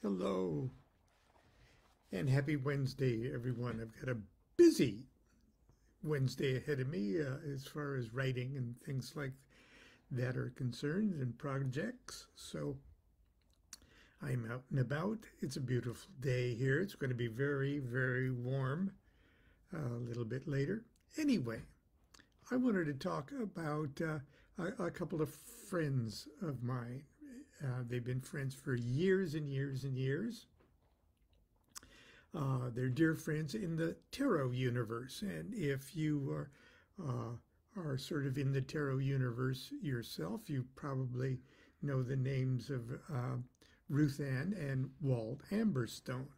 Hello, and happy Wednesday, everyone. I've got a busy Wednesday ahead of me as far as writing and things like that are concerned and projects. So I'm out and about. It's a beautiful day here. It's going to be very, very warm a little bit later. Anyway, I wanted to talk about a couple of friends of mine. They've been friends for years and years and years. They're dear friends in the tarot universe, and if you are sort of in the tarot universe yourself, you probably know the names of Ruth Ann and Walt Amberstone.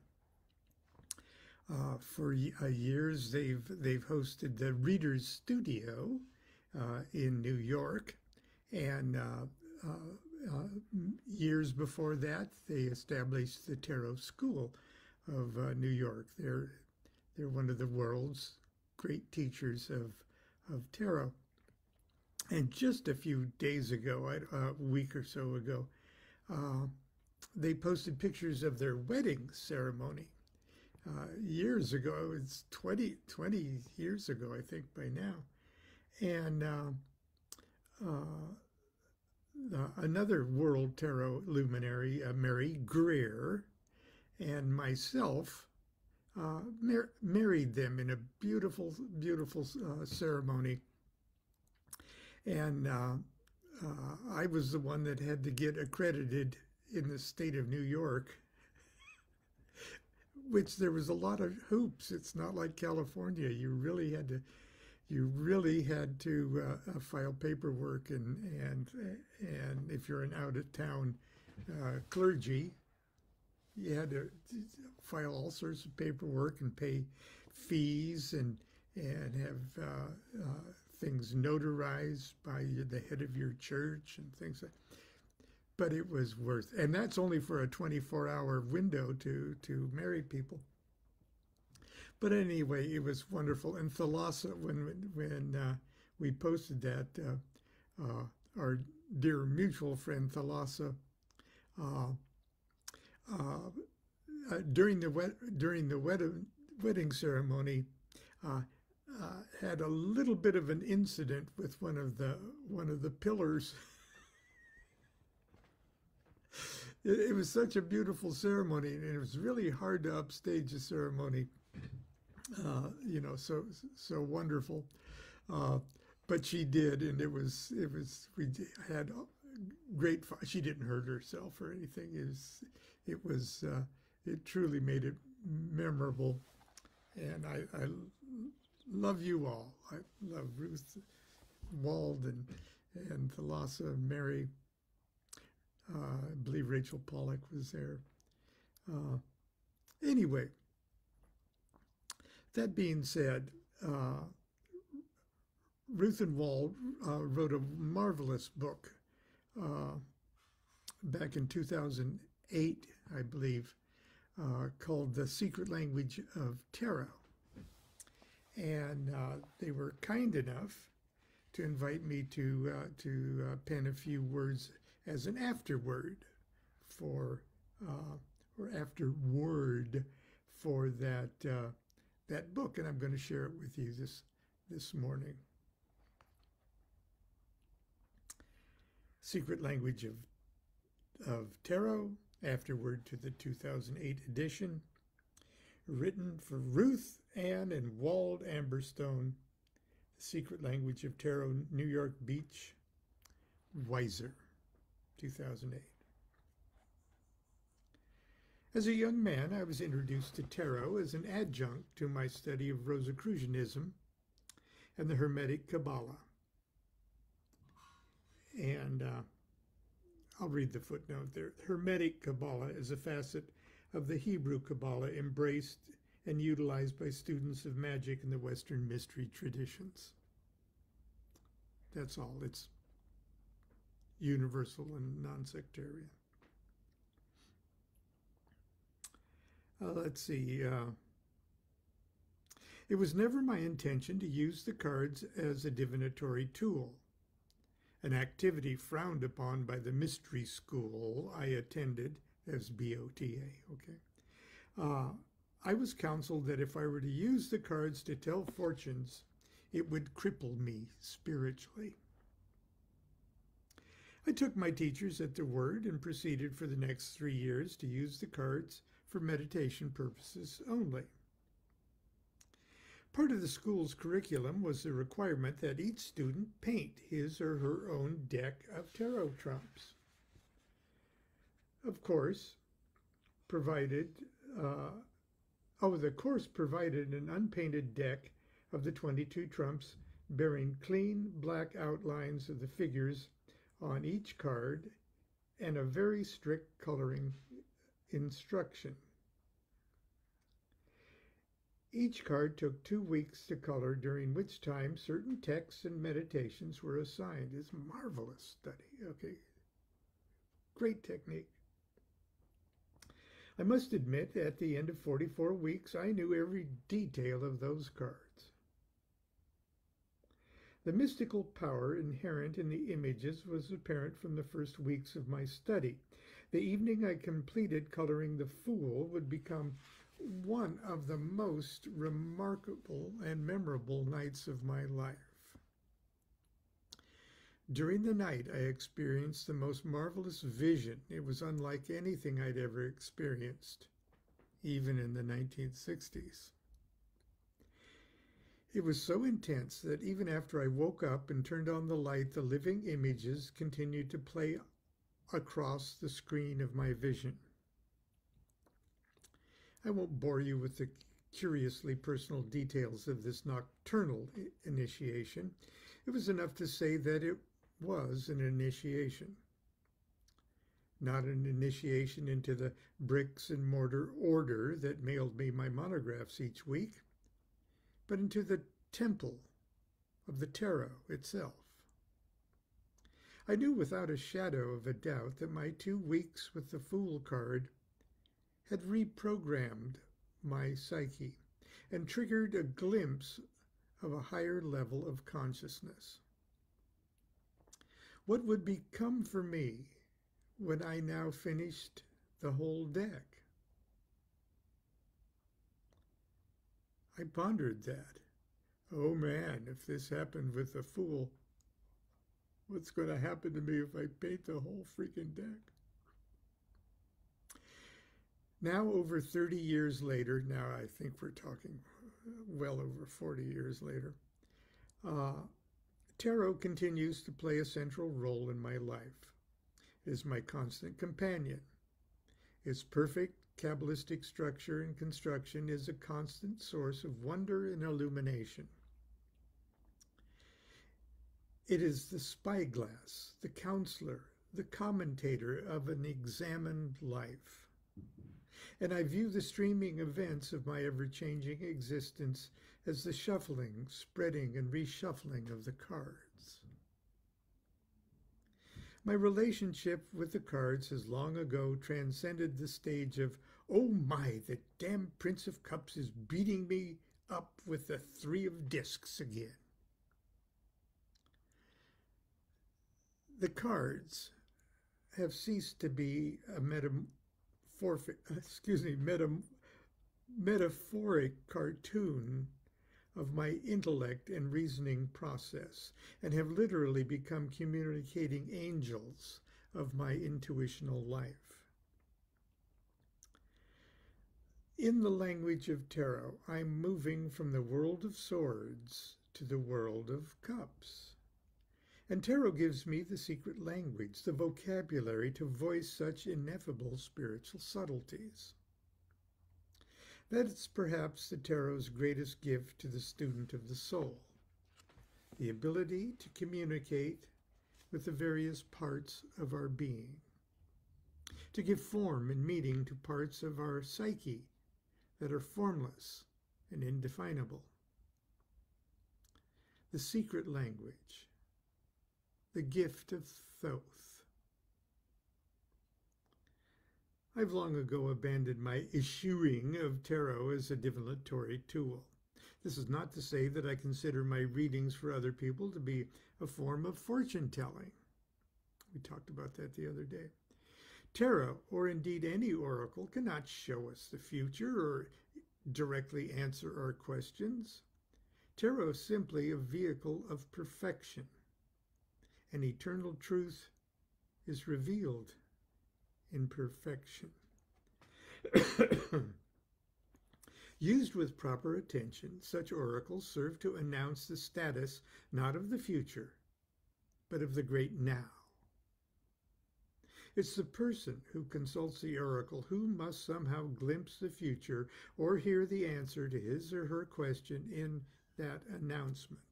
For years, they've hosted the Reader's Studio in New York, and years before that, they established the Tarot School of New York. They're one of the world's great teachers of tarot. And just a few days ago, a week or so ago, they posted pictures of their wedding ceremony. Years ago, it's 20 years ago, I think, by now. And another world tarot luminary, Mary Greer, and myself married them in a beautiful, beautiful ceremony. And I was the one that had to get accredited in the state of New York, which there was a lot of hoops. It's not like California. You really had to file paperwork, and if you're an out-of-town clergy, you had to file all sorts of paperwork and pay fees and have things notarized by the head of your church and things like that. But it was worth, and that's only for a 24-hour window to marry people. But anyway, it was wonderful. And Thalassa, when we posted that, our dear mutual friend Thalassa, during the wedding ceremony, had a little bit of an incident with one of the pillars. It was such a beautiful ceremony, and it was really hard to upstage a ceremony. So wonderful. But she did, and we had great fun. She didn't hurt herself or anything. It truly made it memorable. And I love you all. I love Ruth, Wald, and Thalassa, Mary. I believe Rachel Pollack was there. Anyway, that being said, Ruth and Wald wrote a marvelous book back in 2008, I believe, called The Secret Language of Tarot. And they were kind enough to invite me to pen a few words as an afterword or afterword for that book, and I'm going to share it with you this morning. Secret Language of Tarot, afterword to the 2008 edition, written for Ruth Ann and Wald Amberstone, The Secret Language of Tarot, New York Beach, Weiser, 2008. As a young man, I was introduced to tarot as an adjunct to my study of Rosicrucianism and the Hermetic Kabbalah. And I'll read the footnote there. Hermetic Kabbalah is a facet of the Hebrew Kabbalah embraced and utilized by students of magic in the Western mystery traditions. That's all. It's universal and non-sectarian. Let's see. It was never my intention to use the cards as a divinatory tool, an activity frowned upon by the mystery school I attended as B-O-T-A, okay? I was counseled that if I were to use the cards to tell fortunes, it would cripple me spiritually. I took my teachers at their word and proceeded for the next 3 years to use the cards for meditation purposes only. Part of the school's curriculum was the requirement that each student paint his or her own deck of tarot trumps. Of course, the course provided an unpainted deck of the 22 trumps bearing clean black outlines of the figures on each card and a very strict coloring instruction. Each card took 2 weeks to color, during which time certain texts and meditations were assigned. It's a marvelous study, okay? Great technique. I must admit, at the end of 44 weeks, I knew every detail of those cards. The mystical power inherent in the images was apparent from the first weeks of my study. The evening I completed coloring the Fool would become one of the most remarkable and memorable nights of my life. During the night, I experienced the most marvelous vision. It was unlike anything I'd ever experienced, even in the 1960s. It was so intense that even after I woke up and turned on the light, the living images continued to play across the screen of my vision. I won't bore you with the curiously personal details of this nocturnal initiation. It was enough to say that it was an initiation. Not an initiation into the bricks and mortar order that mailed me my monographs each week, but into the temple of the tarot itself. I knew without a shadow of a doubt that my 2 weeks with the Fool card had reprogrammed my psyche and triggered a glimpse of a higher level of consciousness. What would become for me when I now finished the whole deck? I pondered that. Oh man, if this happened with the Fool, what's going to happen to me if I paint the whole freaking deck? Now, over 30 years later, now I think we're talking well over 40 years later, tarot continues to play a central role in my life. It is my constant companion. Its perfect Kabbalistic structure and construction is a constant source of wonder and illumination. It is the spyglass, the counselor, the commentator of an examined life. And I view the streaming events of my ever-changing existence as the shuffling, spreading, and reshuffling of the cards. My relationship with the cards has long ago transcended the stage of, oh my, the damn Prince of Cups is beating me up with the 3 of discs again. The cards have ceased to be a metaphoric cartoon of my intellect and reasoning process, and have literally become communicating angels of my intuitional life. In the language of tarot, I'm moving from the world of swords to the world of cups. And tarot gives me the secret language, the vocabulary to voice such ineffable spiritual subtleties. That's perhaps the tarot's greatest gift to the student of the soul, the ability to communicate with the various parts of our being, to give form and meaning to parts of our psyche that are formless and indefinable. The secret language, the gift of Thoth. I've long ago abandoned my eschewing of tarot as a divinatory tool. This is not to say that I consider my readings for other people to be a form of fortune-telling. We talked about that the other day. Tarot, or indeed any oracle, cannot show us the future or directly answer our questions. Tarot is simply a vehicle of perfection. An eternal truth is revealed in perfection. Used with proper attention, such oracles serve to announce the status not of the future, but of the great now. It's the person who consults the oracle who must somehow glimpse the future or hear the answer to his or her question in that announcement.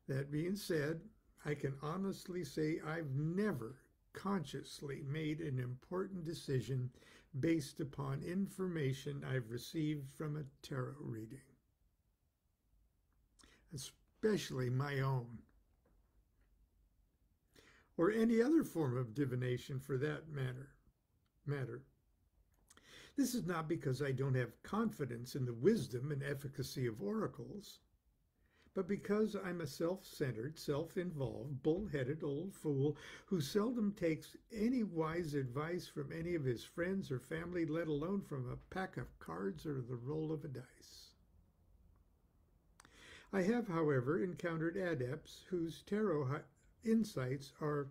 That being said, I can honestly say I've never consciously made an important decision based upon information I've received from a tarot reading, especially my own, or any other form of divination for that matter. This is not because I don't have confidence in the wisdom and efficacy of oracles, but because I'm a self-centered, self-involved, bull-headed old fool who seldom takes any wise advice from any of his friends or family, let alone from a pack of cards or the roll of a dice. I have, however, encountered adepts whose tarot insights are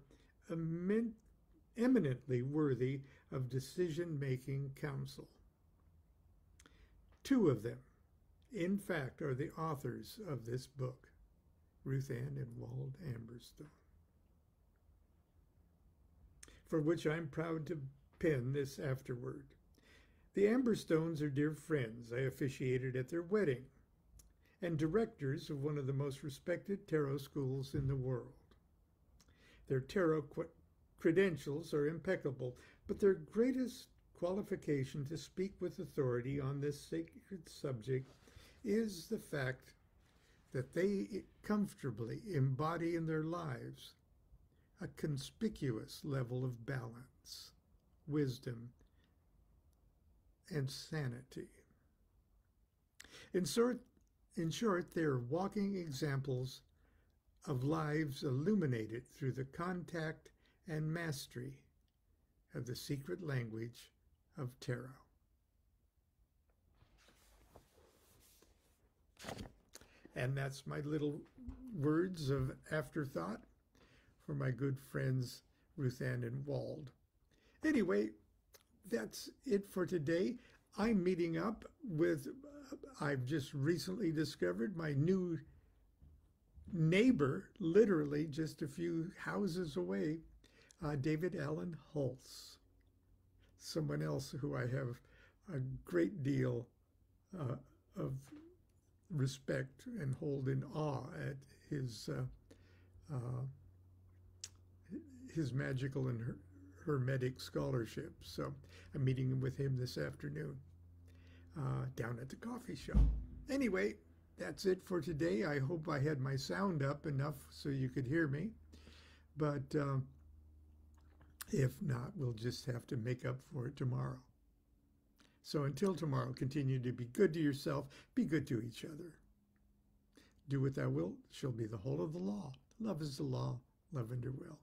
eminently worthy of decision-making counsel. Two of them, in fact, are the authors of this book, Ruth Ann and Wald Amberstone, for which I'm proud to pen this afterword. The Amberstones are dear friends. I officiated at their wedding, and directors of one of the most respected tarot schools in the world. Their tarot credentials are impeccable, but their greatest qualification to speak with authority on this sacred subject is the fact that they comfortably embody in their lives a conspicuous level of balance, wisdom, and sanity. In short, they are walking examples of lives illuminated through the contact and mastery of the secret language of tarot. And that's my little words of afterthought for my good friends Ruth Ann and Wald. Anyway, that's it for today. I'm meeting up with, I've just recently discovered my new neighbor, literally just a few houses away, David Allen Hulse, someone else who I have a great deal of respect and hold in awe at his magical and hermetic scholarship. So I'm meeting with him this afternoon down at the coffee shop. Anyway, that's it for today. I hope I had my sound up enough so you could hear me. But if not, we'll just have to make up for it tomorrow. So until tomorrow, continue to be good to yourself, be good to each other. Do what thou wilt shall be the whole of the law. Love is the law, love under will.